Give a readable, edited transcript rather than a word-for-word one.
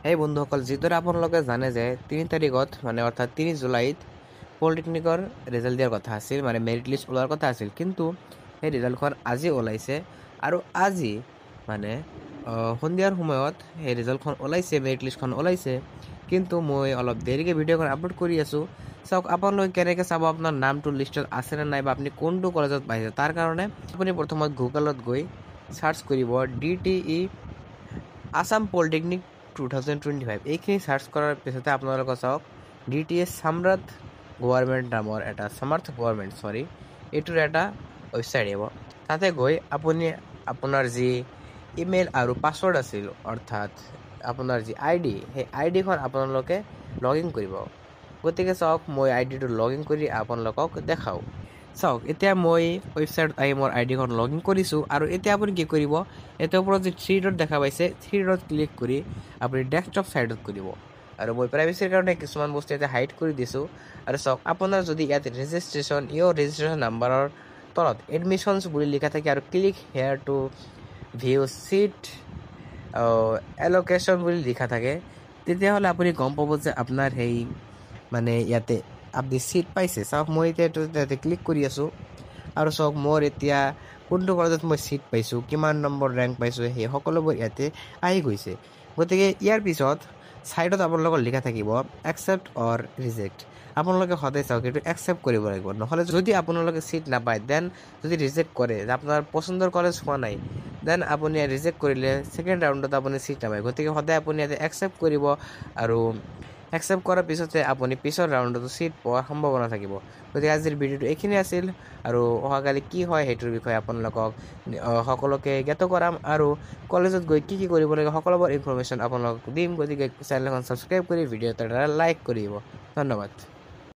সেই বন্ধুসকল যিদৰে আপোনালোকে জানে যে 3 তাৰিখত মানে অৰ্থাৎ 3 জুলাইত পলিটেকনিকৰ ৰিজাল্ট দিয়াৰ কথা আছিল, মানে মেৰিট লিষ্ট ওলোৱাৰ কথা আছিল। কিন্তু সেই ৰিজাল্টখন আজি ওলাইছে আৰু আজি মানে সন্ধিয়াৰ সময়ত সেই ৰিজাল্টখন ওলাইছে, মেৰিট লিষ্টখন ওলাইছে। কিন্তু মই অলপ দেৰিকৈ ভিডিঅ'খন আপলোড কৰি আছোঁ। চাওক আপোনালোকে কেনেকৈ চাব আপোনাৰ নামটো লিষ্টত আছেনে নাই বা আপুনি কোনটো কলেজত পাইছে। তাৰ কাৰণে আপুনি প্ৰথমত গুগলত গৈ চাৰ্চ কৰিব DTE আছাম পলিটেকনিক 2025 এইখিনি চাৰ্চ কৰাৰ পিছতে আপোনালোকে চাওক DTE সাম্ৰাট গভৰ্ণমেণ্ট নামৰ এটা এইটোৰ এটা ৱেবছাইট আহিব। তাতে গৈ আপুনি আপোনাৰ যি ইমেইল আৰু পাছৱৰ্ড আছিল, অৰ্থাৎ আপোনাৰ যি ID, সেই IDখন আপোনালোকে লগ ইন কৰিব। গতিকে চাওক মই IDটো লগ ইন কৰি আপোনালোকক দেখাওঁ। চাওক এতিয়া মই ৱেবছাইটত আহি মোৰ IDখন লগ ইন কৰিছোঁ আৰু এতিয়া আপুনি কি কৰিব, এতিয়া ওপৰত যি 3 ডট দেখা পাইছে 3 ডট ক্লিক কৰি আপুনি ডেস্কটপ ছাইডত কৰিব। আৰু মই প্ৰাইভেচিৰ কাৰণে কিছুমান বস্তু ইয়াতে হাইড কৰি দিছোঁ। আৰু চাওক আপোনাৰ যদি ইয়াতে ৰেজিষ্ট্ৰেশ্যন নাম্বাৰৰ তলত এডমিশ্যনছ বুলি লিখা থাকে আৰু click here to view seat location বুলি লিখা থাকে, তেতিয়াহ'লে আপুনি গম পাব যে আপোনাৰ সেই মানে ইয়াতে আপুনি চিট পাইছে। চাওক মই এতিয়া ইয়াতে ক্লিক কৰি আছোঁ আৰু চাওক মোৰ এতিয়া কোনটো কলেজত মই চিট পাইছোঁ, কিমান নম্বৰ ৰেংক পাইছোঁ, সেই সকলোবোৰ ইয়াতে আহি গৈছে। গতিকে ইয়াৰ পিছত ছাইডত আপোনালোকৰ লিখা থাকিব একচেপ্ট অৰ ৰিজেক্ট। আপোনালোকে সদায় চাওক এইটো একচেপ্ট কৰিব লাগিব, নহ'লে যদি আপোনালোকে চিট নাপায় দেন যদি ৰিজেক্ট কৰে যে আপোনাৰ পচন্দৰ কলেজ হোৱা নাই, দেন আপুনি ৰিজেক্ট কৰিলে ছেকেণ্ড ৰাউণ্ডত আপুনি চিট নাপায়। গতিকে সদায় আপুনি ইয়াতে একচেপ্ট কৰিব আৰু একচেপ্ট কৰাৰ পিছতে আপুনি পিছৰ ৰাউণ্ডতো চিট পোৱাৰ সম্ভাৱনা থাকিব। গতিকে আজিৰ ভিডিঅ'টো এইখিনি আছিল আৰু অহাকালি কি হয় সেইটোৰ বিষয়ে আপোনালোকক সকলোকে জ্ঞাত কৰাম আৰু কলেজত গৈ কি কৰিব লাগে সকলোবোৰ ইনফৰমেশ্যন আপোনালোকক দিম। গতিকে চেনেলখন ছাবস্ক্ৰাইব কৰি ভিডিঅ'টো এটা লাইক কৰিব। ধন্যবাদ।